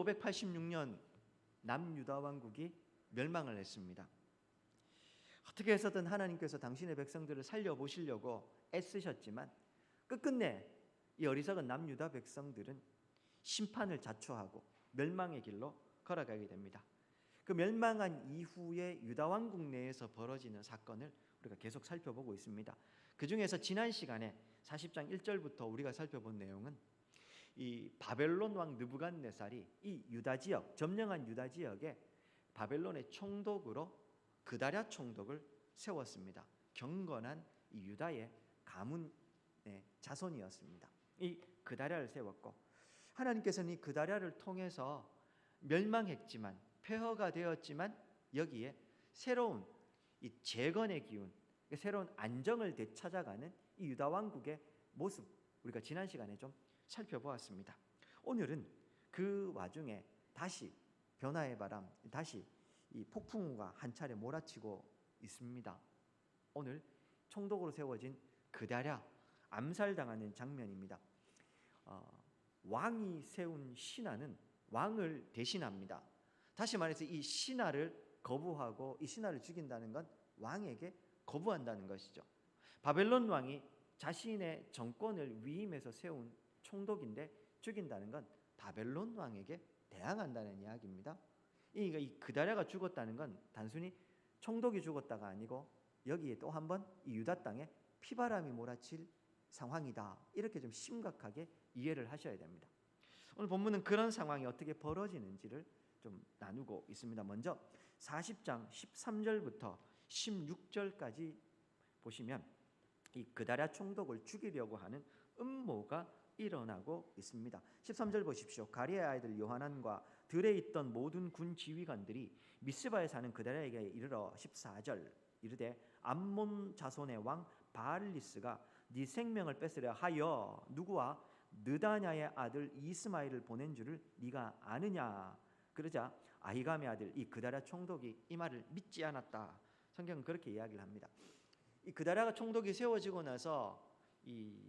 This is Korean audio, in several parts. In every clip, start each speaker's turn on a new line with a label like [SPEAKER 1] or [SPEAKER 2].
[SPEAKER 1] 586년 남유다 왕국이 멸망을 했습니다. 어떻게 해서든 하나님께서 당신의 백성들을 살려보시려고 애쓰셨지만 끝끝내 이 어리석은 남유다 백성들은 심판을 자초하고 멸망의 길로 걸어가게 됩니다. 그 멸망한 이후에 유다 왕국 내에서 벌어지는 사건을 우리가 계속 살펴보고 있습니다. 그 중에서 지난 시간에 40장 1절부터 우리가 살펴본 내용은 이 바벨론 왕 느부갓네살이 이 유다 지역, 점령한 유다 지역에 바벨론의 총독으로 그다랴 총독을 세웠습니다. 경건한 이 유다의 가문의 자손이었습니다. 이 그다랴를 세웠고 하나님께서는 이 그다랴를 통해서 멸망했지만 폐허가 되었지만 여기에 새로운 이 재건의 기운, 새로운 안정을 되찾아가는 이 유다 왕국의 모습 우리가 지난 시간에 좀 살펴보았습니다. 오늘은 그 와중에 다시 변화의 바람, 다시 이 폭풍우가 한 차례 몰아치고 있습니다. 오늘 총독으로 세워진 그다랴 암살당하는 장면입니다. 왕이 세운 신하는 왕을 대신합니다. 다시 말해서 이 신하를 거부하고 이 신하를 죽인다는 건 왕에게 거부한다는 것이죠. 바벨론 왕이 자신의 정권을 위임해서 세운 총독인데 죽인다는 건 바벨론 왕에게 대항한다는 이야기입니다. 이 그다랴가 죽었다는 건 단순히 총독이 죽었다가 아니고 여기에 또 한 번 이 유다 땅에 피바람이 몰아칠 상황이다. 이렇게 좀 심각하게 이해를 하셔야 됩니다. 오늘 본문은 그런 상황이 어떻게 벌어지는지를 좀 나누고 있습니다. 먼저 40장 13절부터 16절까지 보시면 이 그다랴 총독을 죽이려고 하는 음모가 일어나고 있습니다. 13절 보십시오. 가랴의 아이들 요하난과 들에 있던 모든 군 지휘관들이 미스바에 사는 그다랴에게 이르러 14절 이르되 암몬 자손의 왕 바알리스가 네 생명을 뺏으려 하여 누구와 느다냐의 아들 이스마엘을 보낸 줄을 네가 아느냐. 그러자 아히감의 아들 이 그다랴 총독이 이 말을 믿지 않았다. 성경은 그렇게 이야기를 합니다. 이 그다랴가 총독이 세워지고 나서 이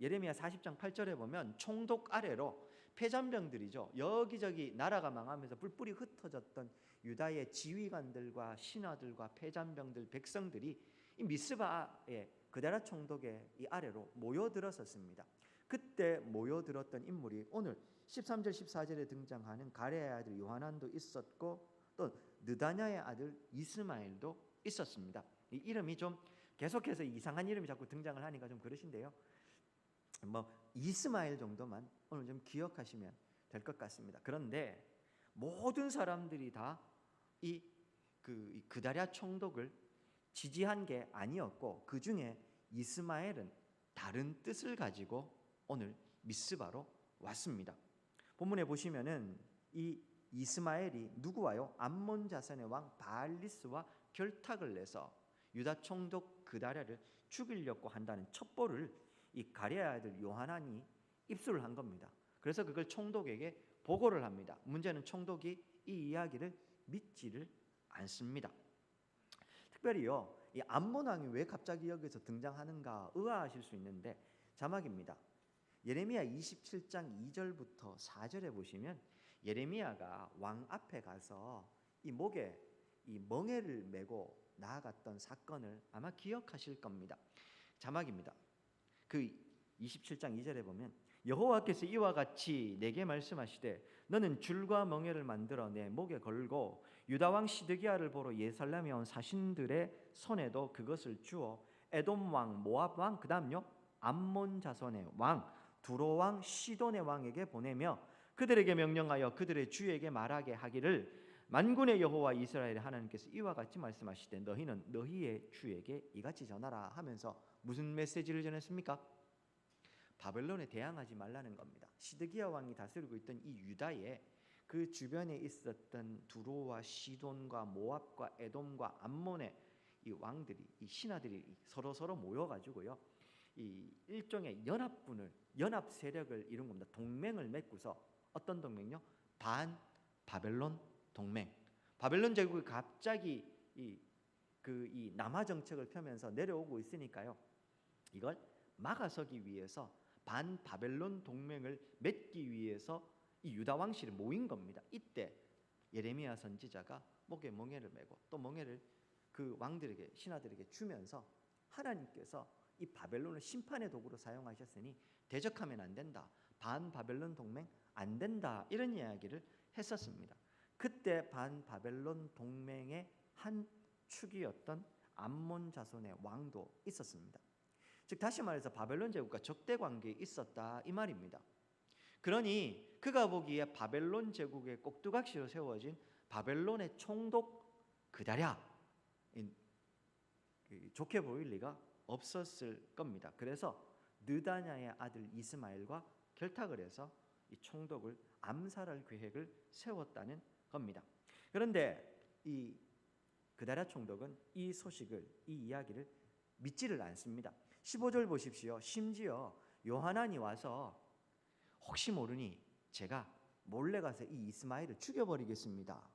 [SPEAKER 1] 예레미야 40장 8절에 보면 총독 아래로 패잔병들이죠. 여기저기 나라가 망하면서 뿔뿔이 흩어졌던 유다의 지휘관들과 신하들과 패잔병들 백성들이 이 미스바의 그다랴 총독의 이 아래로 모여들었었습니다. 그때 모여들었던 인물이 오늘 13절 14절에 등장하는 가랴의 아들 요하난도 있었고 또 느다냐의 아들 이스마엘도 있었습니다. 이 이름이 좀 계속해서 이상한 이름이 자꾸 등장을 하니까 좀 그러신데요. 이스마엘 정도만 오늘 좀 기억하시면 될 것 같습니다. 그런데 모든 사람들이 다 이 그다랴 총독을 지지한 게 아니었고 그 중에 이스마엘은 다른 뜻을 가지고 오늘 미스바로 왔습니다. 본문에 보시면은 이 이스마엘이 누구와요? 암몬 자손의 왕 바알리스와 결탁을 내서 유다 총독 그다랴를 죽이려고 한다는 첩보를 이 가랴의 아들 요하난이 입수를 한 겁니다. 그래서 그걸 총독에게 보고를 합니다. 문제는 총독이 이 이야기를 믿지를 않습니다. 특별히요, 이 암몬 왕이 왜 갑자기 여기서 등장하는가 의아하실 수 있는데 자막입니다. 예레미야 27장 2절부터 4절에 보시면 예레미야가 왕 앞에 가서 이 목에 이 멍에를 메고 나아갔던 사건을 아마 기억하실 겁니다. 자막입니다. 그 27장 2절에 보면 여호와께서 이와 같이 내게 말씀하시되 너는 줄과 멍에를 만들어 내 목에 걸고 유다 왕 시드기야를 보러 예살렘에 온 사신들의 손에도 그것을 주어 에돔 왕 모압 왕 그다음요 암몬 자손의 왕 두로 왕 시돈의 왕에게 보내며 그들에게 명령하여 그들의 주에게 말하게 하기를 만군의 여호와 이스라엘의 하나님께서 이와 같이 말씀하시되 너희는 너희의 주에게 이같이 전하라 하면서 무슨 메시지를 전했습니까? 바벨론에 대항하지 말라는 겁니다. 시드기야 왕이 다스리고 있던 이 유다에 그 주변에 있었던 두로와 시돈과 모압과 에돔과 암몬의 이 왕들이 이 신하들이 서로 모여가지고요 이 일종의 연합 세력을 이룬 겁니다. 동맹을 맺고서 어떤 동맹요? 반 바벨론 동맹. 바벨론 제국이 갑자기 이 남하 정책을 펴면서 내려오고 있으니까요. 이걸 막아서기 위해서 반 바벨론 동맹을 맺기 위해서 이 유다 왕실이 모인 겁니다. 이때 예레미야 선지자가 목에 멍에를 메고 또 멍에를 그 왕들에게 신하들에게 주면서 하나님께서 이 바벨론을 심판의 도구로 사용하셨으니 대적하면 안 된다. 반바벨론 동맹 안 된다. 이런 이야기를 했었습니다. 그때 반바벨론 동맹의 한 축이었던 암몬 자손의 왕도 있었습니다. 즉 다시 말해서 바벨론 제국과 적대 관계에 있었다 이 말입니다. 그러니 그가 보기에 바벨론 제국의 꼭두각시로 세워진 바벨론의 총독 그다랴 좋게 보일 리가 없었을 겁니다. 그래서 느다냐의 아들 이스마엘과 결탁을 해서 이 총독을 암살할 계획을 세웠다는 겁니다. 그런데 이 그다랴 총독은 이 소식을, 이 이야기를 믿지를 않습니다. 15절 보십시오. 심지어 요하난이 와서 혹시 모르니 제가 몰래 가서 이 이스마엘을 죽여버리겠습니다.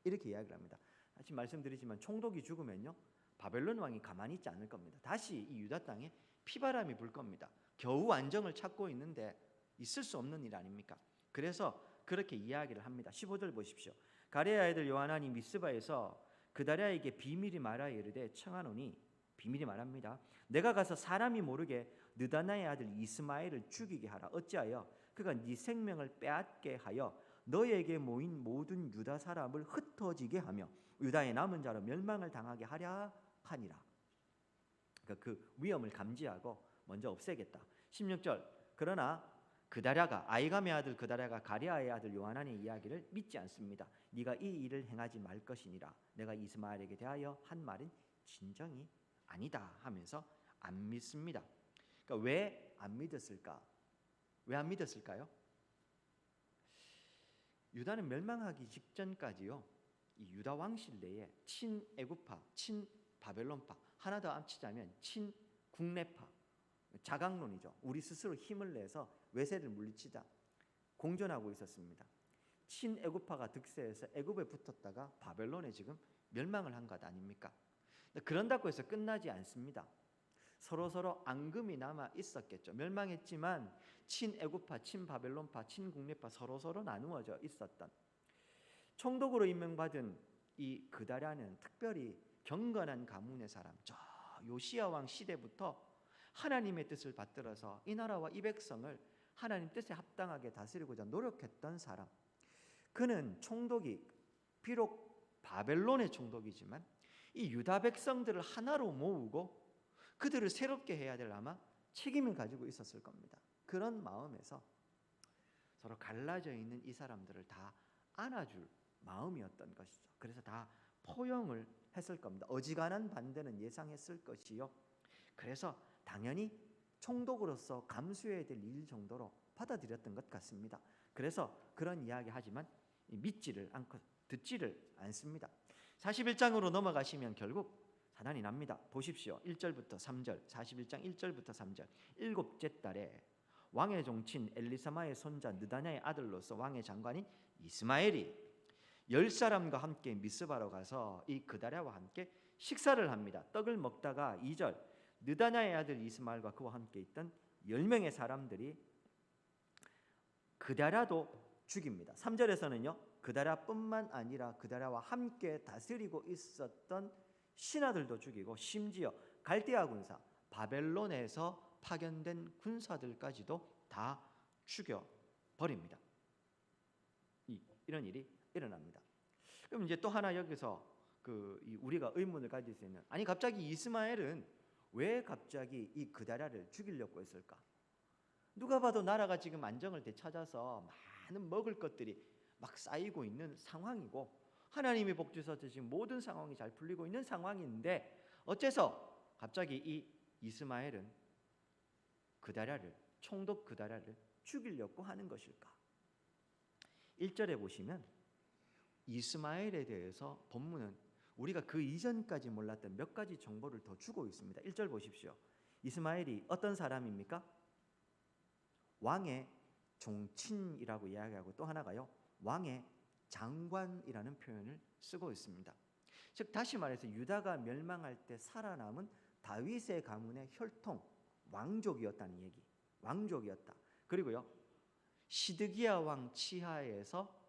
[SPEAKER 1] 이렇게 이야기를 합니다. 다시 말씀드리지만 총독이 죽으면요 바벨론 왕이 가만히 있지 않을 겁니다. 다시 이 유다 땅에 피바람이 불 겁니다. 겨우 안정을 찾고 있는데 있을 수 없는 일 아닙니까? 그래서 그렇게 이야기를 합니다. 15절 보십시오. 가레야 아들 요하난이 미스바에서 그다랴에게 비밀이 말하 이르되 청하노니 비밀이 말합니다. 내가 가서 사람이 모르게 느다나의 아들 이스마엘을 죽이게 하라. 어찌하여 그가 네 생명을 빼앗게 하여 너에게 모인 모든 유다 사람을 흩어지게 하며 유다의 남은 자로 멸망을 당하게 하랴 하니라. 그러니까 그 위험을 감지하고 먼저 없애겠다. 16절 그러나 그다랴가 아이감의 아들 그다랴가 가랴의 아들 요하난의 이야기를 믿지 않습니다. 네가 이 일을 행하지 말 것이니라. 내가 이스마엘에게 대하여 한 말은 진정이 아니다 하면서 안 믿습니다. 그러니까 왜 안 믿었을까? 왜 안 믿었을까요? 유다는 멸망하기 직전까지요. 이 유다 왕실 내에 친애굽파, 친바벨론파, 하나 더 합치자면 친국내파, 자강론이죠. 우리 스스로 힘을 내서 외세를 물리치자 공존하고 있었습니다. 친애굽파가 득세해서 애굽에 붙었다가 바벨론에 지금 멸망을 한 것 아닙니까? 그런다고 해서 끝나지 않습니다. 서로 앙금이 남아 있었겠죠. 멸망했지만 친애굽파, 친바벨론파, 친국내파 서로 나누어져 있었던 총독으로 임명받은 이 그다랴는 특별히 경건한 가문의 사람, 저 요시야 왕 시대부터 하나님의 뜻을 받들어서 이 나라와 이 백성을 하나님 뜻에 합당하게 다스리고자 노력했던 사람. 그는 총독이 비록 바벨론의 총독이지만 이 유다 백성들을 하나로 모으고 그들을 새롭게 해야 될 아마 책임을 가지고 있었을 겁니다. 그런 마음에서 서로 갈라져 있는 이 사람들을 다 안아줄 마음이었던 것이죠. 그래서 다 포용을 했을 겁니다. 어지간한 반대는 예상했을 것이요. 그래서 당연히 총독으로서 감수해야 될 일 정도로 받아들였던 것 같습니다. 그래서 그런 이야기 하지만 믿지를 않고 듣지를 않습니다. 41장으로 넘어가시면 결국 사단이 납니다. 보십시오. 1절부터 3절, 41장 1절부터 3절. 일곱째 달에 왕의 종친 엘리사마의 손자 느다냐의 아들로서 왕의 장관인 이스마엘이 10사람과 함께 미스바로 가서 이 그다랴와 함께 식사를 합니다. 떡을 먹다가 2절 느다냐의 아들 이스마엘과 그와 함께 있던 10명의 사람들이 그다랴도 죽입니다. 3절에서는요. 그다랴뿐만 아니라 그다랴와 함께 다스리고 있었던 신하들도 죽이고 심지어 갈대아 군사 바벨론에서 파견된 군사들까지도 다 죽여버립니다. 이런 일이 일어납니다. 그럼 이제 또 하나 여기서 우리가 의문을 가질 수 있는, 아니 갑자기 이스마엘은 왜 갑자기 이 그다랴를 죽이려고 했을까? 누가 봐도 나라가 지금 안정을 되찾아서 많은 먹을 것들이 막 쌓이고 있는 상황이고 하나님이 복 주셔서 지금 모든 상황이 잘 풀리고 있는 상황인데 어째서 갑자기 이 이스마엘은 그다랴를, 총독 그다랴를 죽이려고 하는 것일까? 1절에 보시면 이스마엘에 대해서 본문은 우리가 그 이전까지 몰랐던 몇 가지 정보를 더 주고 있습니다. 1절 보십시오. 이스마엘이 어떤 사람입니까? 왕의 종친이라고 이야기하고 또 하나가요. 왕의 장관이라는 표현을 쓰고 있습니다. 즉 다시 말해서 유다가 멸망할 때 살아남은 다윗의 가문의 혈통 왕족이었다는 얘기. 왕족이었다. 그리고요. 시드기야 왕 치하에서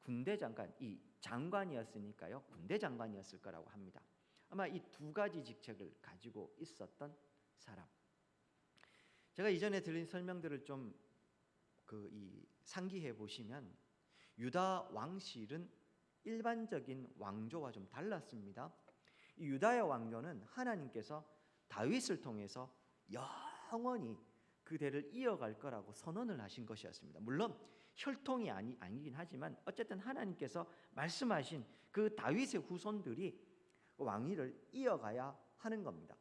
[SPEAKER 1] 군대 장관, 이 장관이었으니까요, 군대 장관이었을 거라고 합니다. 아마 이 두 가지 직책을 가지고 있었던 사람. 제가 이전에 드린 설명들을 좀 상기해 보시면 유다 왕실은 일반적인 왕조와 좀 달랐습니다. 이 유다의 왕조는 하나님께서 다윗을 통해서 영원히 그 대를 이어갈 거라고 선언을 하신 것이었습니다. 물론 혈통이 아니긴 하지만 어쨌든 하나님께서 말씀하신 그 다윗의 후손들이 왕위를 이어가야 하는 겁니다.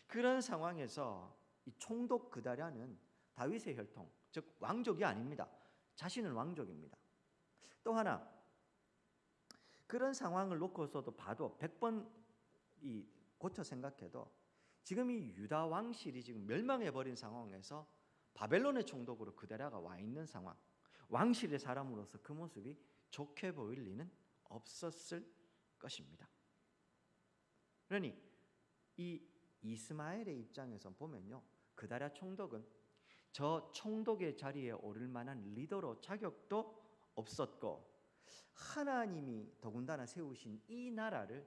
[SPEAKER 1] 그런 상황에서 이 총독 그다랴는 다윗의 혈통, 즉 왕족이 아닙니다. 자신은 왕족입니다. 또 하나, 그런 상황을 놓고서도 봐도 100번 고쳐 생각해도 지금 이 유다 왕실이 지금 멸망해 버린 상황에서 바벨론의 총독으로 그다랴가 와 있는 상황, 왕실의 사람으로서 그 모습이 좋게 보일 리는 없었을 것입니다. 그러니 이 이스마엘의 입장에서 보면요, 그다랴 총독은 저 총독의 자리에 오를 만한 리더로 자격도 없었고, 하나님이 더군다나 세우신 이 나라를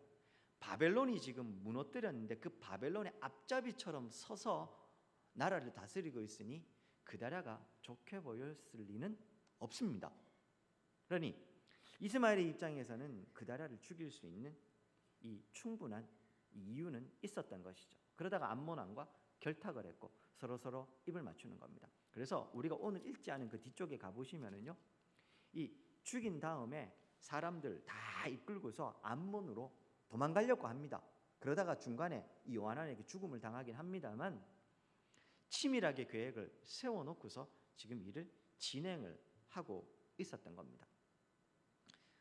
[SPEAKER 1] 바벨론이 지금 무너뜨렸는데 그 바벨론의 앞잡이처럼 서서 나라를 다스리고 있으니 그다랴가 좋게 보였을 리는 없습니다. 그러니 이스마엘의 입장에서는 그다랴를 죽일 수 있는 이 충분한 이유는 있었던 것이죠. 그러다가 암몬 왕과 결탁을 했고 서로 입을 맞추는 겁니다. 그래서 우리가 오늘 읽지 않은 그 뒤쪽에 가보시면은요, 이 죽인 다음에 사람들 다 이끌고서 암몬으로 도망가려고 합니다. 그러다가 중간에 이 요하난에게 죽음을 당하긴 합니다만 치밀하게 계획을 세워놓고서 지금 이를 진행을 하고 있었던 겁니다.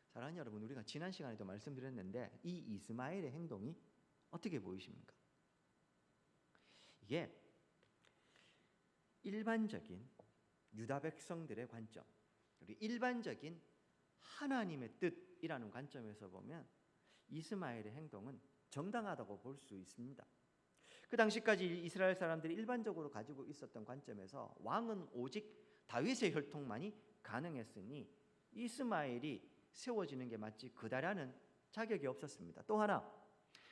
[SPEAKER 1] 사랑하는 여러분, 우리가 지난 시간에도 말씀드렸는데 이 이스마엘의 행동이 어떻게 보이십니까? 이게 일반적인 유다 백성들의 관점, 우리 일반적인 하나님의 뜻이라는 관점에서 보면 이스마엘의 행동은 정당하다고 볼 수 있습니다. 그 당시까지 이스라엘 사람들이 일반적으로 가지고 있었던 관점에서 왕은 오직 다윗의 혈통만이 가능했으니 이스마엘이 세워지는 게 맞지 그다랴는 자격이 없었습니다. 또 하나,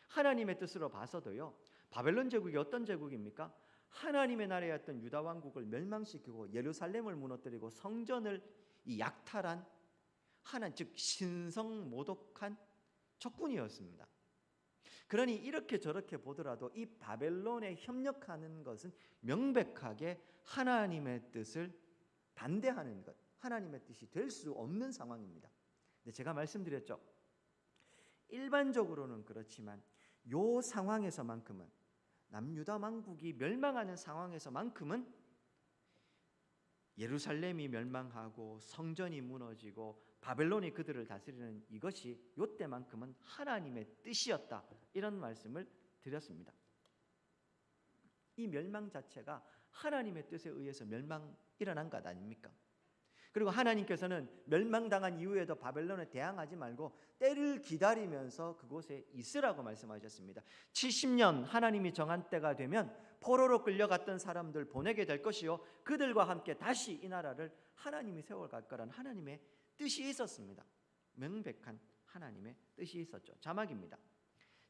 [SPEAKER 1] 하나님의 뜻으로 봐서도요, 바벨론 제국이 어떤 제국입니까? 하나님의 나라였던 유다 왕국을 멸망시키고 예루살렘을 무너뜨리고 성전을 약탈한 즉 신성 모독한 적군이었습니다. 그러니 이렇게 저렇게 보더라도 이 바벨론에 협력하는 것은 명백하게 하나님의 뜻을 반대하는 것, 하나님의 뜻이 될 수 없는 상황입니다. 근데 제가 말씀드렸죠, 일반적으로는 그렇지만 요 상황에서만큼은, 남유다 왕국이 멸망하는 상황에서만큼은 예루살렘이 멸망하고 성전이 무너지고 바벨론이 그들을 다스리는 이것이 요때만큼은 하나님의 뜻이었다, 이런 말씀을 드렸습니다. 이 멸망 자체가 하나님의 뜻에 의해서 일어난 것 아닙니까? 그리고 하나님께서는 멸망당한 이후에도 바벨론에 대항하지 말고 때를 기다리면서 그곳에 있으라고 말씀하셨습니다. 70년 하나님이 정한 때가 되면 포로로 끌려갔던 사람들 보내게 될 것이요, 그들과 함께 다시 이 나라를 하나님이 세워갈 거라는 하나님의 뜻이 있었습니다. 명백한 하나님의 뜻이 있었죠. 자막입니다.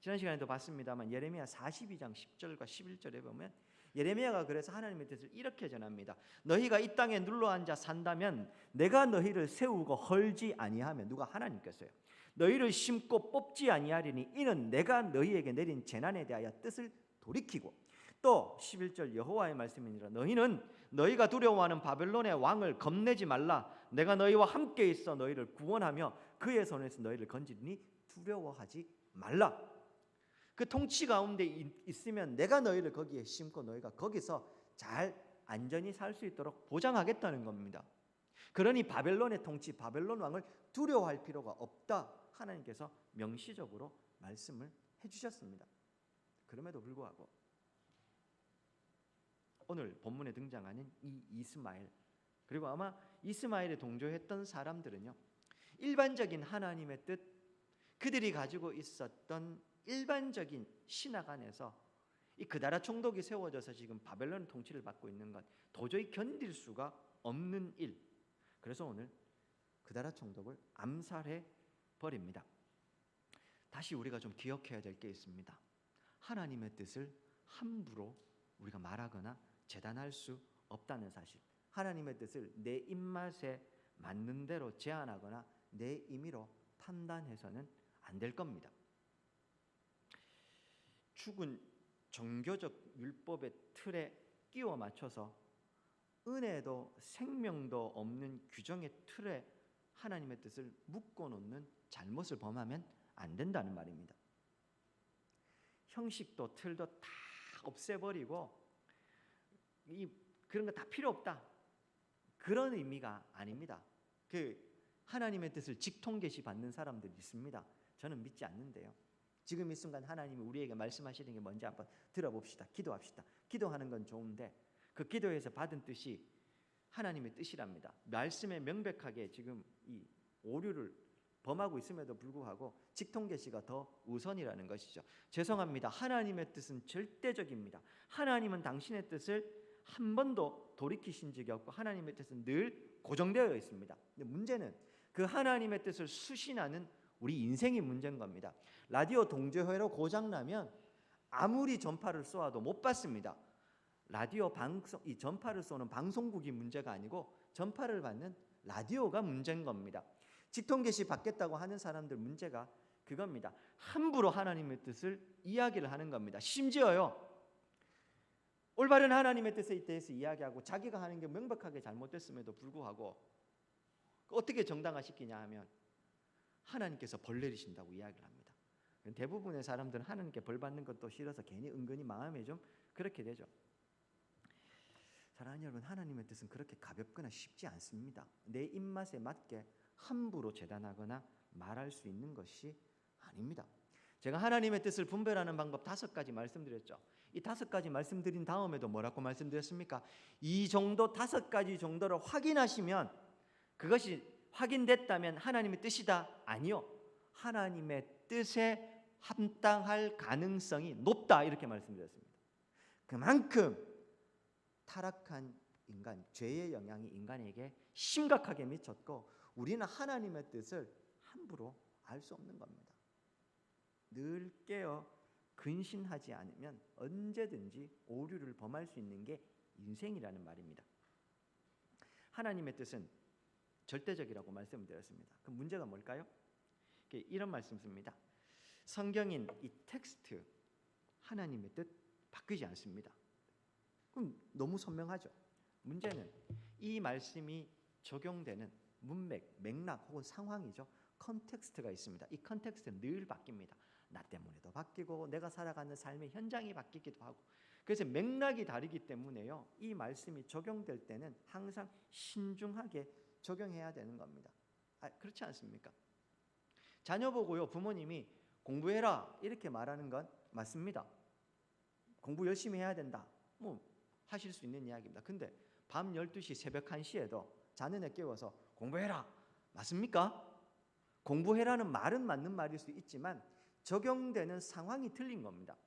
[SPEAKER 1] 지난 시간에도 봤습니다만 예레미야 42장 10절과 11절에 보면 예레미야가 그래서 하나님의 뜻을 이렇게 전합니다. 너희가 이 땅에 눌러앉아 산다면 내가 너희를 세우고 헐지 아니하면, 누가? 하나님께서요. 너희를 심고 뽑지 아니하리니 이는 내가 너희에게 내린 재난에 대하여 뜻을 돌이키고, 또 11절 여호와의 말씀이니라. 너희는 너희가 두려워하는 바벨론의 왕을 겁내지 말라. 내가 너희와 함께 있어 너희를 구원하며 그의 손에서 너희를 건지리니 두려워하지 말라. 그 통치 가운데 있으면 내가 너희를 거기에 심고 너희가 거기서 잘 안전히 살 수 있도록 보장하겠다는 겁니다. 그러니 바벨론의 통치, 바벨론 왕을 두려워할 필요가 없다, 하나님께서 명시적으로 말씀을 해주셨습니다. 그럼에도 불구하고 오늘 본문에 등장하는 이 이스마엘, 그리고 아마 이스마엘에 동조했던 사람들은요, 일반적인 하나님의 뜻, 그들이 가지고 있었던 일반적인 신학 안에서 이 그다랴 총독이 세워져서 지금 바벨론 통치를 받고 있는 것 도저히 견딜 수가 없는 일. 그래서 오늘 그다라 총독을 암살해 버립니다. 다시 우리가 좀 기억해야 될 게 있습니다. 하나님의 뜻을 함부로 우리가 말하거나 재단할 수 없다는 사실. 하나님의 뜻을 내 입맛에 맞는 대로 제안하거나 내 임의로 판단해서는 안 될 겁니다. 죽은 종교적 율법의 틀에 끼워 맞춰서 은혜도 생명도 없는 규정의 틀에 하나님의 뜻을 묶어놓는 잘못을 범하면 안 된다는 말입니다. 형식도 틀도 다 없애버리고 그런 거 다 필요 없다, 그런 의미가 아닙니다. 하나님의 뜻을 직통계시 받는 사람들이 있습니다. 저는 믿지 않는데요. 지금 이 순간 하나님이 우리에게 말씀하시는 게 뭔지 한번 들어봅시다. 기도합시다. 기도하는 건 좋은데 그 기도에서 받은 뜻이 하나님의 뜻이랍니다. 말씀에 명백하게 지금 이 오류를 범하고 있음에도 불구하고 직통계시가 더 우선이라는 것이죠. 죄송합니다. 하나님의 뜻은 절대적입니다. 하나님은 당신의 뜻을 한 번도 돌이키신 적이 없고 하나님의 뜻은 늘 고정되어 있습니다. 근데 문제는 그 하나님의 뜻을 수신하는 우리 인생이 문제인 겁니다. 라디오 동조회로 고장나면 아무리 전파를 쏘아도 못 받습니다. 라디오 방송, 이 전파를 쏘는 방송국이 문제가 아니고 전파를 받는 라디오가 문제인 겁니다. 직통계시 받겠다고 하는 사람들 문제가 그겁니다. 함부로 하나님의 뜻을 이야기를 하는 겁니다. 심지어요, 올바른 하나님의 뜻에 대해서 이야기하고 자기가 하는 게 명백하게 잘못됐음에도 불구하고 어떻게 정당화시키냐 하면 하나님께서 벌 내리신다고 이야기를 합니다. 대부분의 사람들은 하나님께 벌 받는 것도 싫어서 괜히 은근히 마음에 좀 그렇게 되죠. 사랑하는 여러분, 하나님의 뜻은 그렇게 가볍거나 쉽지 않습니다. 내 입맛에 맞게 함부로 재단하거나 말할 수 있는 것이 아닙니다. 제가 하나님의 뜻을 분별하는 방법 5가지 말씀드렸죠. 이 5가지 말씀드린 다음에도 뭐라고 말씀드렸습니까? 이 정도 5가지 정도를 확인하시면, 그것이 확인됐다면 하나님의 뜻이다? 아니요. 하나님의 뜻에 합당할 가능성이 높다, 이렇게 말씀드렸습니다. 그만큼 타락한 인간, 죄의 영향이 인간에게 심각하게 미쳤고 우리는 하나님의 뜻을 함부로 알 수 없는 겁니다. 늘 깨어 근신하지 않으면 언제든지 오류를 범할 수 있는 게 인생이라는 말입니다. 하나님의 뜻은 절대적이라고 말씀드렸습니다. 그 문제가 뭘까요? 이런 말씀 씁니다. 성경인 이 텍스트, 하나님의 뜻 바뀌지 않습니다. 그럼 너무 선명하죠. 문제는 이 말씀이 적용되는 문맥, 맥락 혹은 상황이죠. 컨텍스트가 있습니다. 이 컨텍스트는 늘 바뀝니다. 나 때문에도 바뀌고 내가 살아가는 삶의 현장이 바뀌기도 하고, 그래서 맥락이 다르기 때문에요, 이 말씀이 적용될 때는 항상 신중하게 적용해야 되는 겁니다. 그렇지 않습니까? 자녀 보고요, 부모님이 공부해라 이렇게 말하는 건 맞습니다. 공부 열심히 해야 된다, 뭐 하실 수 있는 이야기입니다. 근데 밤 12시, 새벽 1시에도 자는 애 깨워서 공부해라, 맞습니까? 공부해라는 말은 맞는 말일 수 있지만 적용되는 상황이 틀린 겁니다.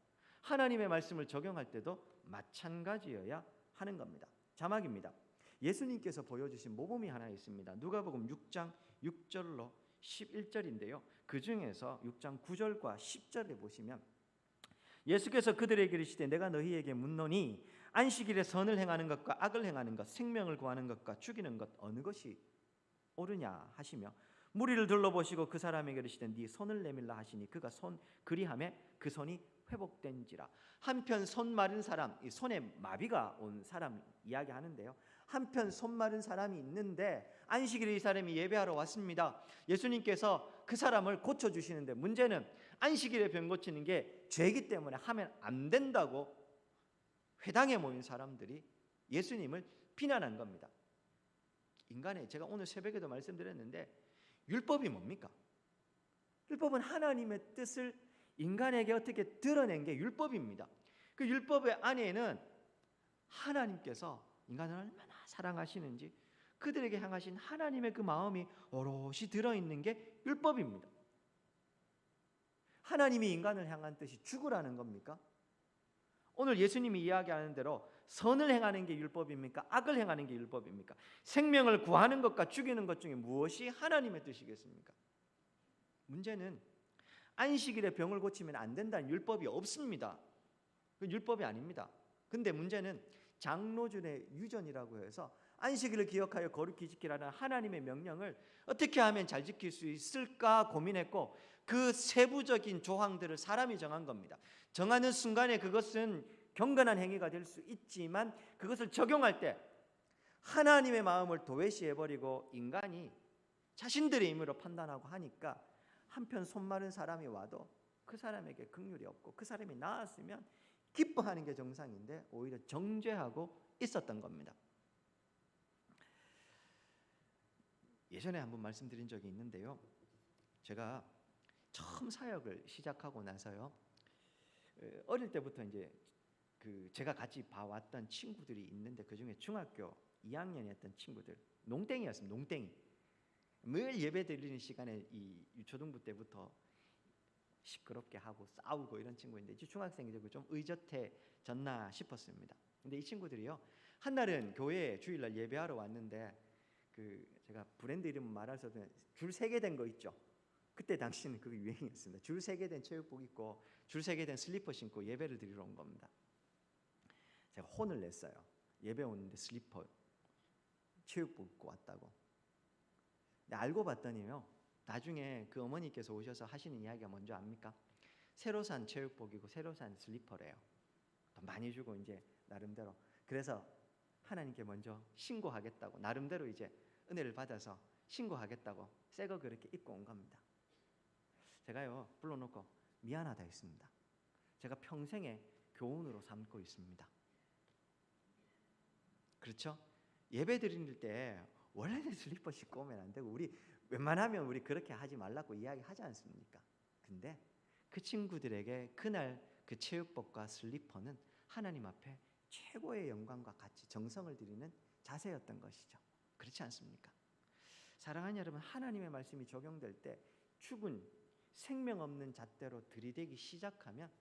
[SPEAKER 1] 하나님의 말씀을 적용할 때도 마찬가지여야 하는 겁니다. 자막입니다. 예수님께서 보여주신 모범이 하나 있습니다. 누가복음 6장 6절로 11절인데요. 그 중에서 6장 9절과 10절에 보시면 예수께서 그들에게 이르시되 내가 너희에게 묻노니 안식일에 선을 행하는 것과 악을 행하는 것, 생명을 구하는 것과 죽이는 것 어느 것이 옳으냐 하시며 무리를 둘러보시고 그 사람에게 이르시되 네 손을 내밀라 하시니 그가 그리하매 그 손이 회복된지라. 한편 손 마른 사람, 이 손에 마비가 온 사람 이야기하는데요. 한편 손 마른 사람이 있는데 안식일에 이 사람이 예배하러 왔습니다. 예수님께서 그 사람을 고쳐주시는데 문제는 안식일에 병 고치는 게 죄이기 때문에 하면 안 된다고 회당에 모인 사람들이 예수님을 비난한 겁니다. 인간의, 제가 오늘 새벽에도 말씀드렸는데 율법이 뭡니까? 율법은 하나님의 뜻을 인간에게 어떻게 드러낸 게 율법입니다. 그 율법의 안에는 하나님께서 인간을 얼마나 사랑하시는지 그들에게 향하신 하나님의 그 마음이 오롯이 들어있는 게 율법입니다. 하나님이 인간을 향한 뜻이 죽으라는 겁니까? 오늘 예수님이 이야기하는 대로 선을 행하는 게 율법입니까? 악을 행하는 게 율법입니까? 생명을 구하는 것과 죽이는 것 중에 무엇이 하나님의 뜻이겠습니까? 문제는 안식일에 병을 고치면 안 된다는 율법이 없습니다. 그 율법이 아닙니다. 근데 문제는 장로준의 유전이라고 해서 안식일을 기억하여 거룩히 지키라는 하나님의 명령을 어떻게 하면 잘 지킬 수 있을까 고민했고, 그 세부적인 조항들을 사람이 정한 겁니다. 정하는 순간에 그것은 경건한 행위가 될 수 있지만 그것을 적용할 때 하나님의 마음을 도외시해버리고 인간이 자신들의 힘으로 판단하고 하니까 한편 손 마른 사람이 와도 그 사람에게 긍휼이 없고, 그 사람이 나았으면 기뻐하는 게 정상인데 오히려 정죄하고 있었던 겁니다. 예전에 한번 말씀드린 적이 있는데요, 제가 처음 사역을 시작하고 나서요, 어릴 때부터 이제 제가 같이 봐왔던 친구들이 있는데, 그 중에 중학교 2학년이었던 친구들, 농땡이였습니다. 농땡이. 늘 예배 드리는 시간에 이 유초등부 때부터 시끄럽게 하고 싸우고 이런 친구인데, 이제 중학생이 되고 좀 의젓해졌나 싶었습니다. 근데 이 친구들이요, 한날은 교회에 주일날 예배하러 왔는데, 제가 브랜드 이름 말할 수 없는 줄 3개 된 거 있죠. 그때 당시는 그게 유행이었습니다. 줄 3개 된 체육복 입고 줄 3개 된 슬리퍼 신고 예배를 드리러 온 겁니다. 제가 혼을 냈어요. 예배 오는데 슬리퍼 체육복 입고 왔다고. 근데 알고 봤더니요, 나중에 그 어머니께서 오셔서 하시는 이야기가 뭔지 압니까? 새로 산 체육복이고 새로 산 슬리퍼래요. 더 많이 주고 이제 나름대로, 그래서 하나님께 먼저 신고하겠다고, 나름대로 이제 은혜를 받아서 신고하겠다고 새 거 그렇게 입고 온 겁니다. 제가요 불러놓고 미안하다 했습니다. 제가 평생의 교훈으로 삼고 있습니다. 그렇죠? 예배 드릴 때 원래는 슬리퍼 신고 오면 안 되고, 우리 웬만하면 우리 그렇게 하지 말라고 이야기하지 않습니까? 근데 그 친구들에게 그날 그 체육복과 슬리퍼는 하나님 앞에 최고의 영광과 같이 정성을 드리는 자세였던 것이죠. 그렇지 않습니까? 사랑하는 여러분, 하나님의 말씀이 적용될 때 죽은 생명 없는 잣대로 들이대기 시작하면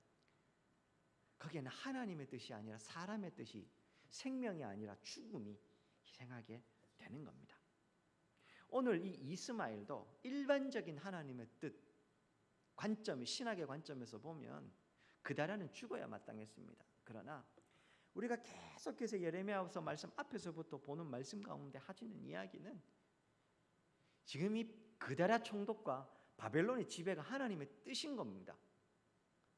[SPEAKER 1] 거기에는 하나님의 뜻이 아니라 사람의 뜻이, 생명이 아니라 죽음이 희생하게 되는 겁니다. 오늘 이 이스마엘도 일반적인 하나님의 뜻 관점, 신학의 관점에서 보면 그다라는 죽어야 마땅했습니다. 그러나 우리가 계속해서 예레미야서 말씀 앞에서부터 보는 말씀 가운데 하시는 이야기는 지금 이 그다라 총독과 바벨론의 지배가 하나님의 뜻인 겁니다.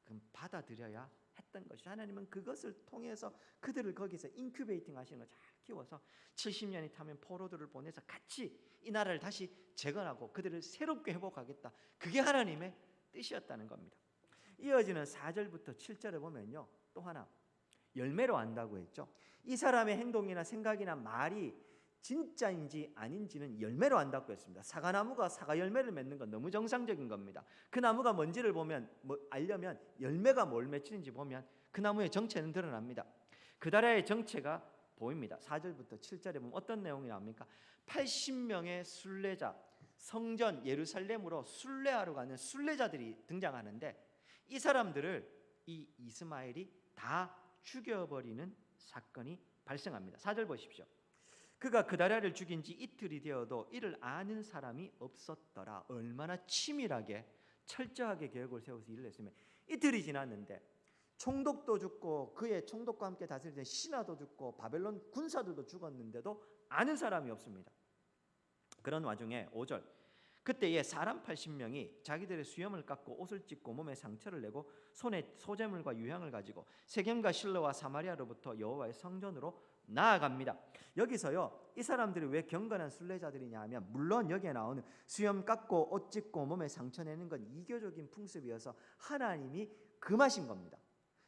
[SPEAKER 1] 그럼 받아들여야 했던 것이, 하나님은 그것을 통해서 그들을 거기서 인큐베이팅 하시는 걸 잘 키워서 70년이 타면 포로들을 보내서 같이 이 나라를 다시 재건하고 그들을 새롭게 회복하겠다. 그게 하나님의 뜻이었다는 겁니다. 이어지는 4절부터 7절에 보면요, 또 하나 열매로 안다고 했죠. 이 사람의 행동이나 생각이나 말이 진짜인지 아닌지는 열매로 안다고 했습니다. 사과나무가 사과 열매를 맺는 건 너무 정상적인 겁니다. 그 나무가 뭔지를 보면, 알려면 열매가 뭘 맺히는지 보면 그 나무의 정체는 드러납니다. 그 나라의 정체가 보입니다. 4절부터 7절에 보면 어떤 내용이 나옵니까? 80명의 순례자, 성전 예루살렘으로 순례하러 가는 순례자들이 등장하는데, 이 사람들을 이 이스마엘이 다 죽여버리는 사건이 발생합니다. 4절 보십시오. 그가 그다랴를 죽인 지 이틀이 되어도 이를 아는 사람이 없었더라. 얼마나 치밀하게 철저하게 계획을 세워서 일을 했으면. 이틀이 지났는데 총독도 죽고 그의 총독과 함께 다스리던 신하도 죽고 바벨론 군사들도 죽었는데도 아는 사람이 없습니다. 그런 와중에 5절, 그때에 사람 80명이 자기들의 수염을 깎고 옷을 찢고 몸에 상처를 내고 손에 소재물과 유향을 가지고 세겜과 실로와 사마리아로부터 여호와의 성전으로 나아갑니다. 여기서요, 이 사람들이 왜 경건한 순례자들이냐 하면, 물론 여기에 나오는 수염 깎고 옷 찢고 몸에 상처 내는 건 이교적인 풍습이어서 하나님이 금하신 겁니다.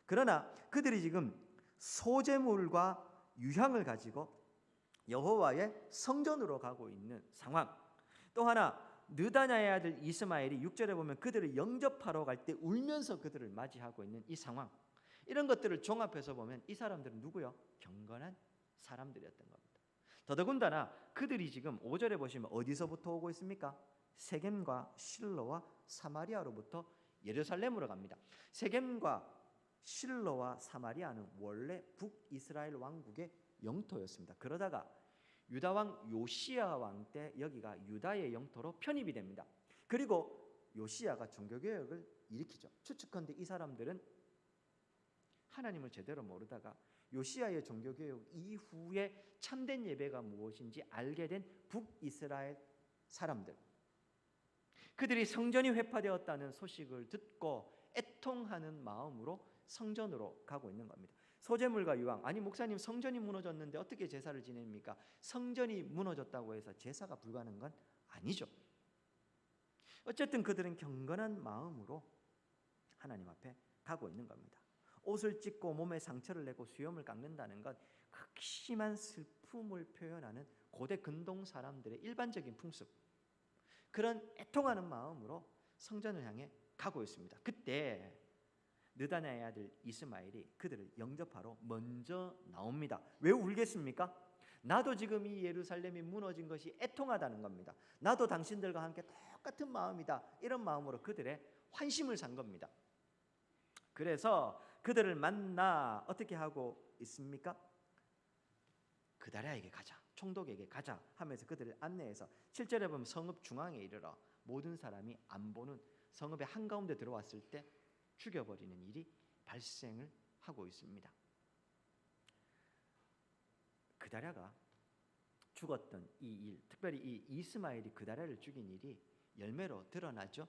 [SPEAKER 1] 그러나 그들이 지금 소재물과 유향을 가지고 여호와의 성전으로 가고 있는 상황. 또 하나, 느다냐의 아들 이스마엘이 6절에 보면 그들을 영접하러 갈 때 울면서 그들을 맞이하고 있는 이 상황. 이런 것들을 종합해서 보면 이 사람들은 누구요? 경건한 사람들이었던 겁니다. 더더군다나 그들이 지금 5절에 보시면 어디서부터 오고 있습니까? 세겜과 실로와 사마리아로부터 예루살렘으로 갑니다. 세겜과 실로와 사마리아는 원래 북이스라엘 왕국의 영토였습니다. 그러다가 유다 왕 요시야 왕 때 여기가 유다의 영토로 편입이 됩니다. 그리고 요시야가 종교개혁을 일으키죠. 추측컨대 이 사람들은 하나님을 제대로 모르다가 요시야의 종교개혁 이후에 참된 예배가 무엇인지 알게 된 북이스라엘 사람들, 그들이 성전이 회파되었다는 소식을 듣고 애통하는 마음으로 성전으로 가고 있는 겁니다. 소재물과 유황, 아니 목사님 성전이 무너졌는데 어떻게 제사를 지냅니까? 성전이 무너졌다고 해서 제사가 불가능한 건 아니죠. 어쨌든 그들은 경건한 마음으로 하나님 앞에 가고 있는 겁니다. 옷을 찢고 몸에 상처를 내고 수염을 깎는다는 건 극심한 슬픔을 표현하는 고대 근동 사람들의 일반적인 풍습, 그런 애통하는 마음으로 성전을 향해 가고 있습니다. 그때 느다냐의 아들 이스마엘이 그들을 영접하러 먼저 나옵니다. 왜 울겠습니까? 나도 지금 이 예루살렘이 무너진 것이 애통하다는 겁니다. 나도 당신들과 함께 똑같은 마음이다, 이런 마음으로 그들의 환심을 산 겁니다. 그래서 그들을 만나 어떻게 하고 있습니까? 그다랴에게 가자, 총독에게 가자 하면서 그들을 안내해서 7절에 보면 성읍 중앙에 이르러 모든 사람이 안 보는 성읍의 한가운데 들어왔을 때 죽여버리는 일이 발생을 하고 있습니다. 그다랴가 죽었던 이 일, 특별히 이 이스마엘이 그다랴를 죽인 일이 열매로 드러나죠.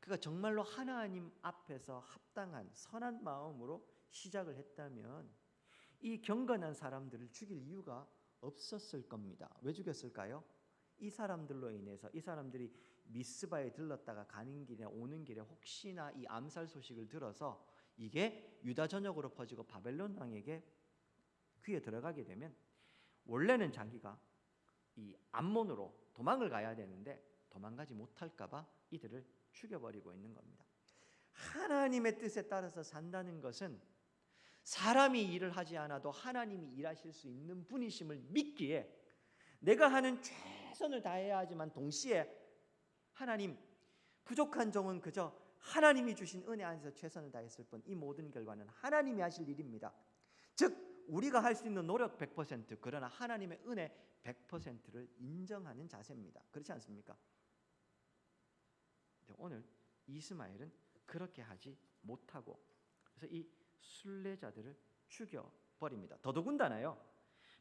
[SPEAKER 1] 그가 정말로 하나님 앞에서 합당한 선한 마음으로 시작을 했다면 이 경건한 사람들을 죽일 이유가 없었을 겁니다. 왜 죽였을까요? 이 사람들로 인해서 이 사람들이 미스바에 들렀다가 가는 길에 오는 길에 혹시나 이 암살 소식을 들어서 이게 유다 전역으로 퍼지고 바벨론 왕에게 귀에 들어가게 되면 원래는 자기가 이 암몬으로 도망을 가야 되는데 도망가지 못할까 봐 이들을 죽여버리고 있는 겁니다. 하나님의 뜻에 따라서 산다는 것은 사람이 일을 하지 않아도 하나님이 일하실 수 있는 분이심을 믿기에 내가 하는 최선을 다해야 하지만 동시에 하나님, 부족한 종은 그저 하나님이 주신 은혜 안에서 최선을 다했을 뿐 이 모든 결과는 하나님이 하실 일입니다. 즉 우리가 할 수 있는 노력 100%, 그러나 하나님의 은혜 100%를 인정하는 자세입니다. 그렇지 않습니까? 오늘 이스마엘은 그렇게 하지 못하고 그래서 이 순례자들을 죽여버립니다. 더더군다나요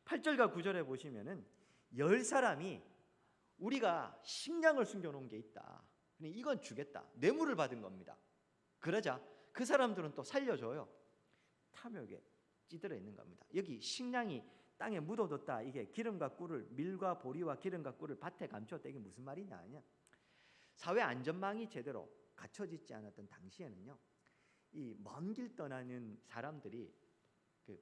[SPEAKER 1] 8절과 9절에 보시면은 10사람이 우리가 식량을 숨겨놓은 게 있다, 이건 주겠다, 뇌물을 받은 겁니다. 그러자 그 사람들은 또 살려줘요. 탐욕에 찌들어 있는 겁니다. 여기 식량이 땅에 묻어뒀다, 이게 기름과 꿀을, 밀과 보리와 기름과 꿀을 밭에 감추었다, 이게 무슨 말이냐 하냐, 사회 안전망이 제대로 갖춰지지 않았던 당시에는요 이 먼 길 떠나는 사람들이 그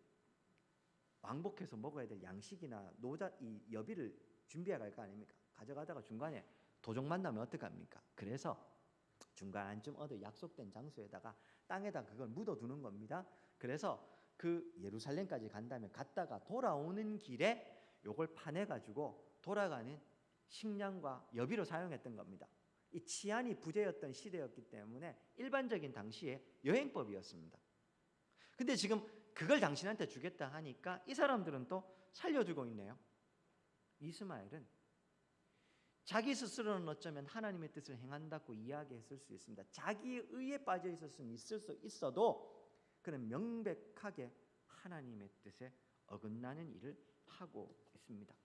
[SPEAKER 1] 왕복해서 먹어야 될 양식이나 이 여비를 준비해 갈 거 아닙니까? 가져가다가 중간에 도적 만나면 어떡합니까? 그래서 중간쯤 얻어 약속된 장소에다가 땅에다 그걸 묻어두는 겁니다. 그래서 그 예루살렘까지 간다면 갔다가 돌아오는 길에 요걸 파내가지고 돌아가는 식량과 여비로 사용했던 겁니다. 이 치안이 부재였던 시대였기 때문에 일반적인 당시의 여행법이었습니다. 근데 지금 그걸 당신한테 주겠다 하니까 이 사람들은 또 살려주고 있네요. 이스마엘은 자기 스스로는 어쩌면 하나님의 뜻을 행한다고 이야기했을 수 있습니다. 자기의 의에 빠져 있었으면 있을 수 있어도 그는 명백하게 하나님의 뜻에 어긋나는 일을 하고 있습니다.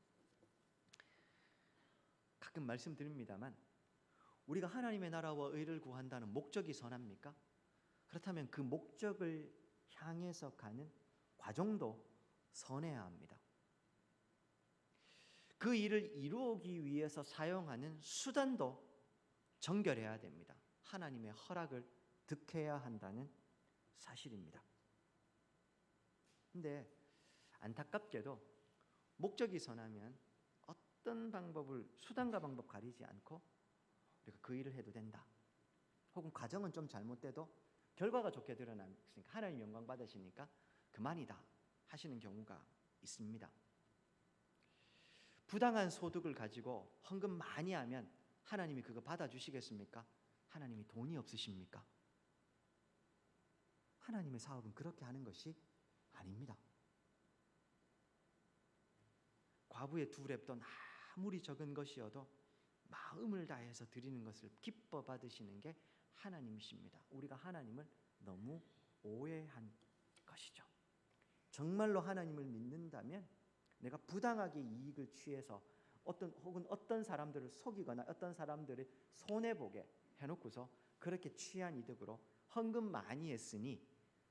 [SPEAKER 1] 가끔 말씀드립니다만 우리가 하나님의 나라와 의를 구한다는 목적이 선합니까? 그렇다면 그 목적을 향해서 가는 과정도 선해야 합니다. 그 일을 이루기 위해서 사용하는 수단도 정결해야 됩니다. 하나님의 허락을 득해야 한다는 사실입니다. 근데 안타깝게도 목적이 선하면 어떤 방법을, 수단과 방법 가리지 않고 우리가 그 일을 해도 된다, 혹은 과정은 좀 잘못돼도 결과가 좋게 드러났으니까 하나님 영광 받으시니까 그만이다 하시는 경우가 있습니다. 부당한 소득을 가지고 헌금 많이 하면 하나님이 그거 받아주시겠습니까? 하나님이 돈이 없으십니까? 하나님의 사업은 그렇게 하는 것이 아닙니다. 과부의 두 렙도 아무리 적은 것이어도 마음을 다해서 드리는 것을 기뻐 받으시는 게 하나님이십니다. 우리가 하나님을 너무 오해한 것이죠. 정말로 하나님을 믿는다면 내가 부당하게 이익을 취해서 어떤 사람들을 속이거나 어떤 사람들을 손해보게 해놓고서 그렇게 취한 이득으로 헌금 많이 했으니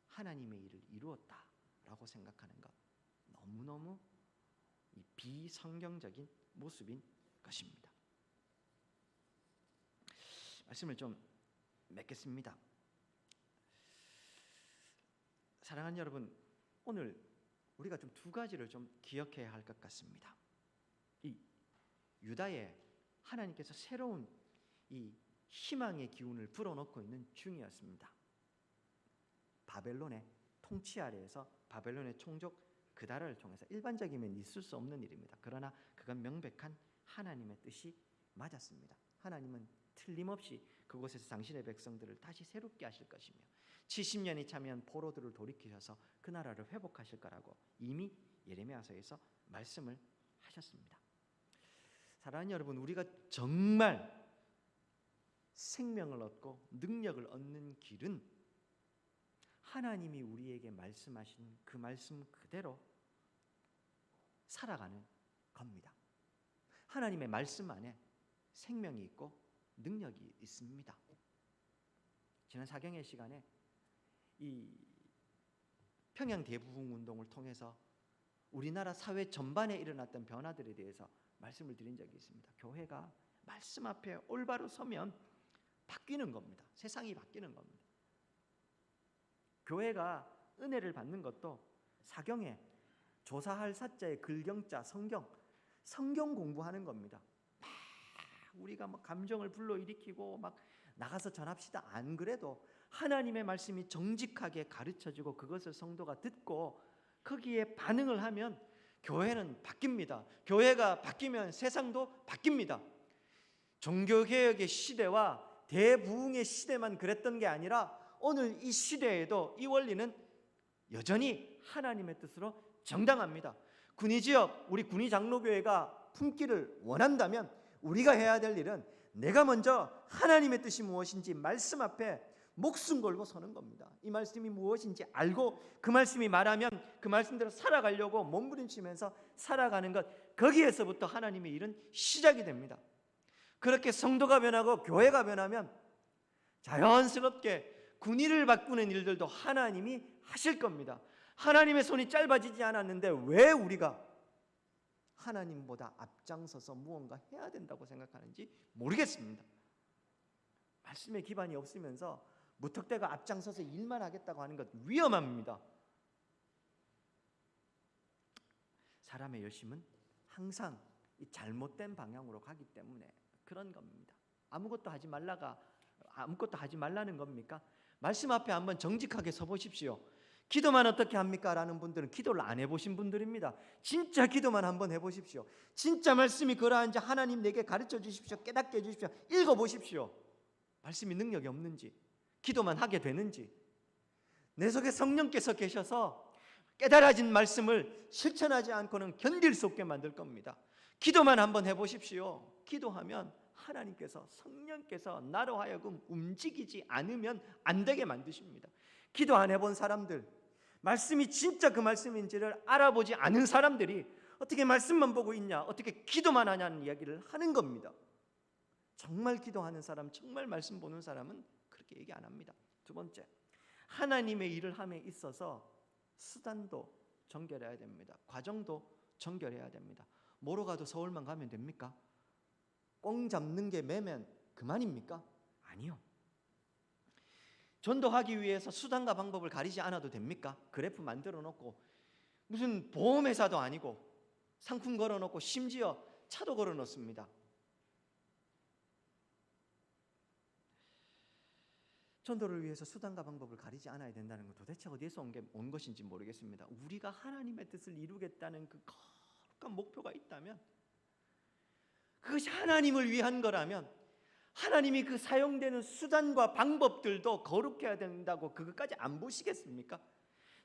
[SPEAKER 1] 하나님의 일을 이루었다라고 생각하는 것, 너무너무 비성경적인 모습인 것입니다. 말씀을 좀 맺겠습니다. 사랑하는 여러분, 오늘 우리가 좀 두 가지를 좀 기억해야 할 것 같습니다. 이 유다에 하나님께서 새로운 이 희망의 기운을 불어넣고 있는 중이었습니다. 바벨론의 통치 아래에서 바벨론의 총족 그다라를 통해서 일반적이면 있을 수 없는 일입니다. 그러나 그건 명백한 하나님의 뜻이 맞았습니다. 하나님은 틀림없이 그곳에서 당신의 백성들을 다시 새롭게 하실 것이며 70년이 차면 포로들을 돌이키셔서 그 나라를 회복하실 거라고 이미 예레미야서에서 말씀을 하셨습니다. 사랑하는 여러분, 우리가 정말 생명을 얻고 능력을 얻는 길은 하나님이 우리에게 말씀하신 그 말씀 그대로 살아가는 겁니다. 하나님의 말씀 안에 생명이 있고 능력이 있습니다. 지난 사경의 시간에 이 평양 대부흥 운동을 통해서 우리나라 사회 전반에 일어났던 변화들에 대해서 말씀을 드린 적이 있습니다. 교회가 말씀 앞에 올바로 서면 바뀌는 겁니다. 세상이 바뀌는 겁니다. 교회가 은혜를 받는 것도 사경에 조사할 사자의 글경자 성경 공부하는 겁니다. 막 우리가 막 감정을 불러일으키고 막 나가서 전합시다. 안 그래도 하나님의 말씀이 정직하게 가르쳐지고 그것을 성도가 듣고 거기에 반응을 하면 교회는 바뀝니다. 교회가 바뀌면 세상도 바뀝니다. 종교개혁의 시대와 대부흥의 시대만 그랬던 게 아니라 오늘 이 시대에도 이 원리는 여전히 하나님의 뜻으로 정당합니다. 군의지역 우리 군의장로교회가 품기를 원한다면 우리가 해야 될 일은 내가 먼저 하나님의 뜻이 무엇인지 말씀 앞에 목숨 걸고 서는 겁니다. 이 말씀이 무엇인지 알고 그 말씀이 말하면 그 말씀대로 살아가려고 몸부림치면서 살아가는 것, 거기에서부터 하나님의 일은 시작이 됩니다. 그렇게 성도가 변하고 교회가 변하면 자연스럽게 군의를 바꾸는 일들도 하나님이 하실 겁니다. 하나님의 손이 짧아지지 않았는데 왜 우리가 하나님보다 앞장서서 무언가 해야 된다고 생각하는지 모르겠습니다. 말씀에 기반이 없으면서 무턱대고 앞장서서 일만 하겠다고 하는 것 위험합니다. 사람의 열심은 항상 이 잘못된 방향으로 가기 때문에 그런 겁니다. 아무것도 하지 말라는 겁니까? 말씀 앞에 한번 정직하게 서 보십시오. 기도만 어떻게 합니까? 라는 분들은 기도를 안 해보신 분들입니다. 진짜 기도만 한번 해보십시오. 진짜 말씀이 그러한지 하나님 내게 가르쳐 주십시오. 깨닫게 해주십시오. 읽어보십시오. 말씀이 능력이 없는지, 기도만 하게 되는지, 내 속에 성령께서 계셔서 깨달아진 말씀을 실천하지 않고는 견딜 수 없게 만들 겁니다. 기도만 한번 해보십시오. 기도하면 하나님께서, 성령께서 나로 하여금 움직이지 않으면 안 되게 만드십니다. 기도 안 해본 사람들, 말씀이 진짜 그 말씀인지를 알아보지 않은 사람들이 어떻게 말씀만 보고 있냐, 어떻게 기도만 하냐는 이야기를 하는 겁니다. 정말 기도하는 사람, 정말 말씀 보는 사람은 그렇게 얘기 안 합니다. 두 번째, 하나님의 일을 함에 있어서 수단도 정결해야 됩니다. 과정도 정결해야 됩니다. 뭐로 가도 서울만 가면 됩니까? 꽁 잡는 게 매면 그만입니까? 아니요. 전도하기 위해서 수단과 방법을 가리지 않아도 됩니까? 그래프 만들어 놓고 무슨 보험회사도 아니고 상품 걸어 놓고 심지어 차도 걸어 놓습니다. 전도를 위해서 수단과 방법을 가리지 않아야 된다는 건 도대체 어디에서 온 것인지 모르겠습니다. 우리가 하나님의 뜻을 이루겠다는 그 거룩한 목표가 있다면, 그것이 하나님을 위한 거라면 하나님이 그 사용되는 수단과 방법들도 거룩해야 된다고 그것까지 안 보시겠습니까?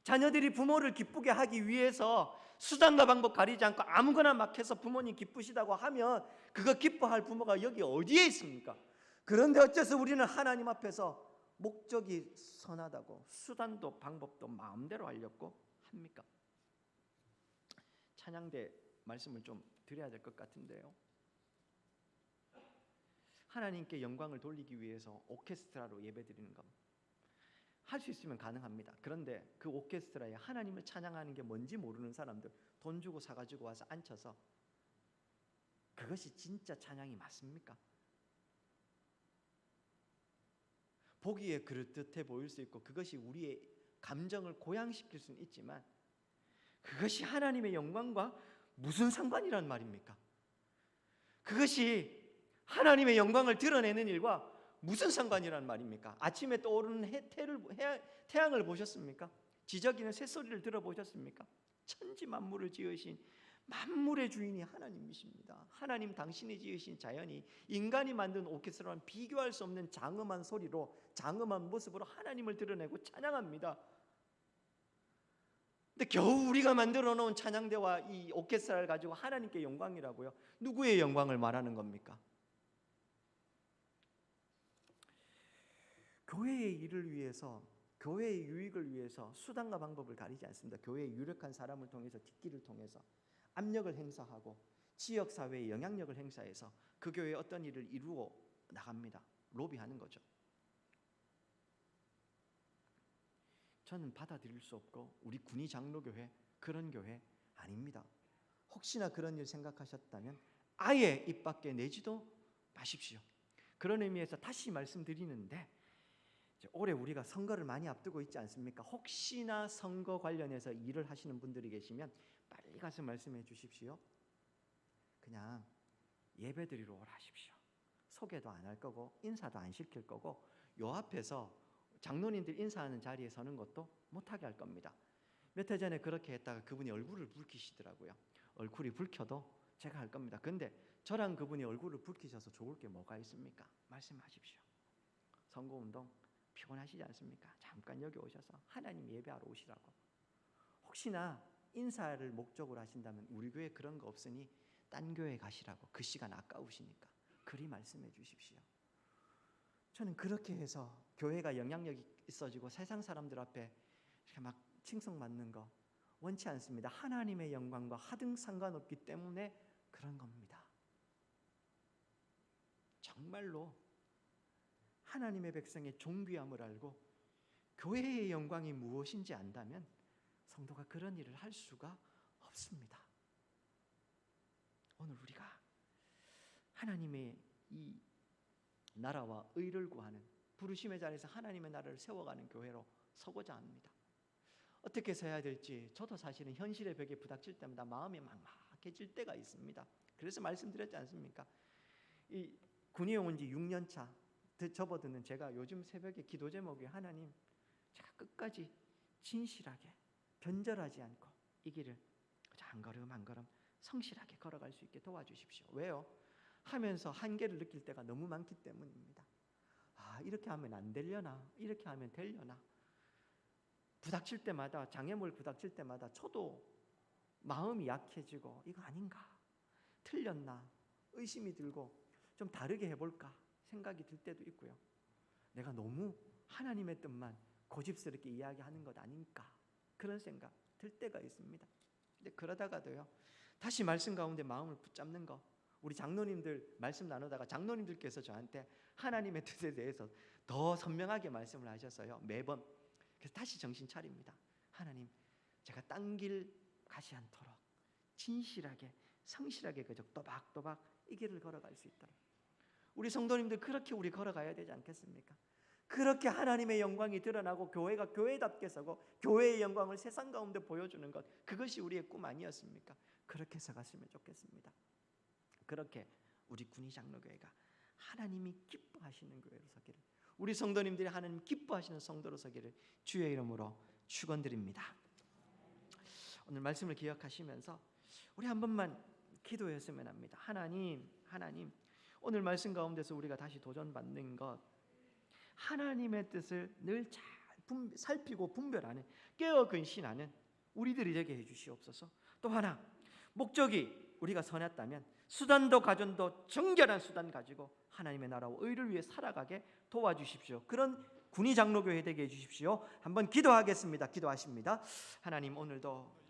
[SPEAKER 1] 자녀들이 부모를 기쁘게 하기 위해서 수단과 방법 가리지 않고 아무거나 막 해서 부모님 기쁘시다고 하면 그거 기뻐할 부모가 여기 어디에 있습니까? 그런데 어째서 우리는 하나님 앞에서 목적이 선하다고 수단도 방법도 마음대로 하려고 합니까? 찬양대 말씀을 좀 드려야 될 것 같은데요. 하나님께 영광을 돌리기 위해서 오케스트라로 예배드리는 것 할 수 있으면 가능합니다. 그런데 그 오케스트라에 하나님을 찬양하는 게 뭔지 모르는 사람들 돈 주고 사가지고 와서 앉혀서 그것이 진짜 찬양이 맞습니까? 보기에 그럴듯해 보일 수 있고 그것이 우리의 감정을 고양시킬 수는 있지만 그것이 하나님의 영광과 무슨 상관이란 말입니까? 그것이 하나님의 영광을 드러내는 일과 무슨 상관이란 말입니까? 아침에 떠오르는 태양을 보셨습니까? 지저귀는 새소리를 들어보셨습니까? 천지 만물을 지으신 만물의 주인이 하나님이십니다. 하나님 당신이 지으신 자연이 인간이 만든 오케스트라와는 비교할 수 없는 장엄한 소리로 장엄한 모습으로 하나님을 드러내고 찬양합니다. 근데 겨우 우리가 만들어 놓은 찬양대와 이 오케스트라를 가지고 하나님께 영광이라고요? 누구의 영광을 말하는 겁니까? 교회의 일을 위해서, 교회의 유익을 위해서 수단과 방법을 가리지 않습니다. 교회의 유력한 사람을 통해서, 뒷길을 통해서 압력을 행사하고 지역사회에 영향력을 행사해서 그 교회에 어떤 일을 이루어 나갑니다. 로비하는 거죠. 저는 받아들일 수 없고 우리 군의 장로교회 그런 교회 아닙니다. 혹시나 그런 일 생각하셨다면 아예 입 밖에 내지도 마십시오. 그런 의미에서 다시 말씀드리는데 올해 우리가 선거를 많이 앞두고 있지 않습니까? 혹시나 선거 관련해서 일을 하시는 분들이 계시면 빨리 가서 말씀해 주십시오. 그냥 예배드리러 오라 하십시오. 소개도 안 할 거고 인사도 안 시킬 거고 요 앞에서 장로님들 인사하는 자리에 서는 것도 못하게 할 겁니다. 몇 해 전에 그렇게 했다가 그분이 얼굴을 붉히시더라고요. 얼굴이 붉혀도 제가 할 겁니다. 근데 저랑 그분이 얼굴을 붉히셔서 좋을 게 뭐가 있습니까? 말씀하십시오. 선거운동 피곤하시지 않습니까? 잠깐 여기 오셔서 하나님 예배하러 오시라고. 혹시나 인사를 목적으로 하신다면 우리 교회 그런 거 없으니 딴 교회 가시라고. 그 시간 아까우시니까 그리 말씀해 주십시오. 저는 그렇게 해서 교회가 영향력이 있어지고 세상 사람들 앞에 이렇게 막 칭송받는 거 원치 않습니다. 하나님의 영광과 하등 상관없기 때문에 그런 겁니다. 정말로 하나님의 백성의 존귀함을 알고 교회의 영광이 무엇인지 안다면 성도가 그런 일을 할 수가 없습니다. 오늘 우리가 하나님의 이 나라와 의를 구하는 부르심의 자리에서 하나님의 나라를 세워가는 교회로 서고자 합니다. 어떻게 서야 될지 저도 사실은 현실의 벽에 부닥칠 때마다 마음이 막막해질 때가 있습니다. 그래서 말씀드렸지 않습니까? 이 군의에 온 지 6년 차 접어드는 제가 요즘 새벽에 기도 제목이 하나님 제가 끝까지 진실하게 변절하지 않고 이 길을 한 걸음 한 걸음 성실하게 걸어갈 수 있게 도와주십시오. 왜요? 하면서 한계를 느낄 때가 너무 많기 때문입니다. 이렇게 하면 안 되려나? 이렇게 하면 되려나? 부닥칠 때마다 장애물 부닥칠 때마다 저도 마음이 약해지고 이거 아닌가? 틀렸나? 의심이 들고 좀 다르게 해볼까? 생각이 들 때도 있고요. 내가 너무 하나님의 뜻만 고집스럽게 이야기하는 것 아닌가? 그런 생각 들 때가 있습니다. 근데 그러다가도요. 다시 말씀 가운데 마음을 붙잡는 거. 우리 장로님들 말씀 나누다가 장로님들께서 저한테 하나님의 뜻에 대해서 더 선명하게 말씀을 하셔서요. 매번 그래서 다시 정신 차립니다. 하나님, 제가 딴 길 가지 않도록 진실하게 성실하게 그저 또박또박 이 길을 걸어갈 수 있도록 우리 성도님들 그렇게 우리 걸어가야 되지 않겠습니까? 그렇게 하나님의 영광이 드러나고 교회가 교회답게 서고 교회의 영광을 세상 가운데 보여주는 것, 그것이 우리의 꿈 아니었습니까? 그렇게 서갔으면 좋겠습니다. 그렇게 우리 군의 장로교회가 하나님이 기뻐하시는 교회로 서기를, 우리 성도님들이 하나님 기뻐하시는 성도로 서기를 주의 이름으로 축원드립니다. 오늘 말씀을 기억하시면서 우리 한 번만 기도했으면 합니다. 하나님, 오늘 말씀 가운데서 우리가 다시 도전받는 것, 하나님의 뜻을 늘 잘 살피고 분별하는, 깨어 근신하는 우리들이 되게 해주시옵소서. 또 하나, 목적이 우리가 선했다면 수단도 가전도 정결한 수단 가지고 하나님의 나라와 의를 위해 살아가게 도와주십시오. 그런 군의 장로교회 되게 해주십시오. 한번 기도하겠습니다. 기도하십니다. 하나님, 오늘도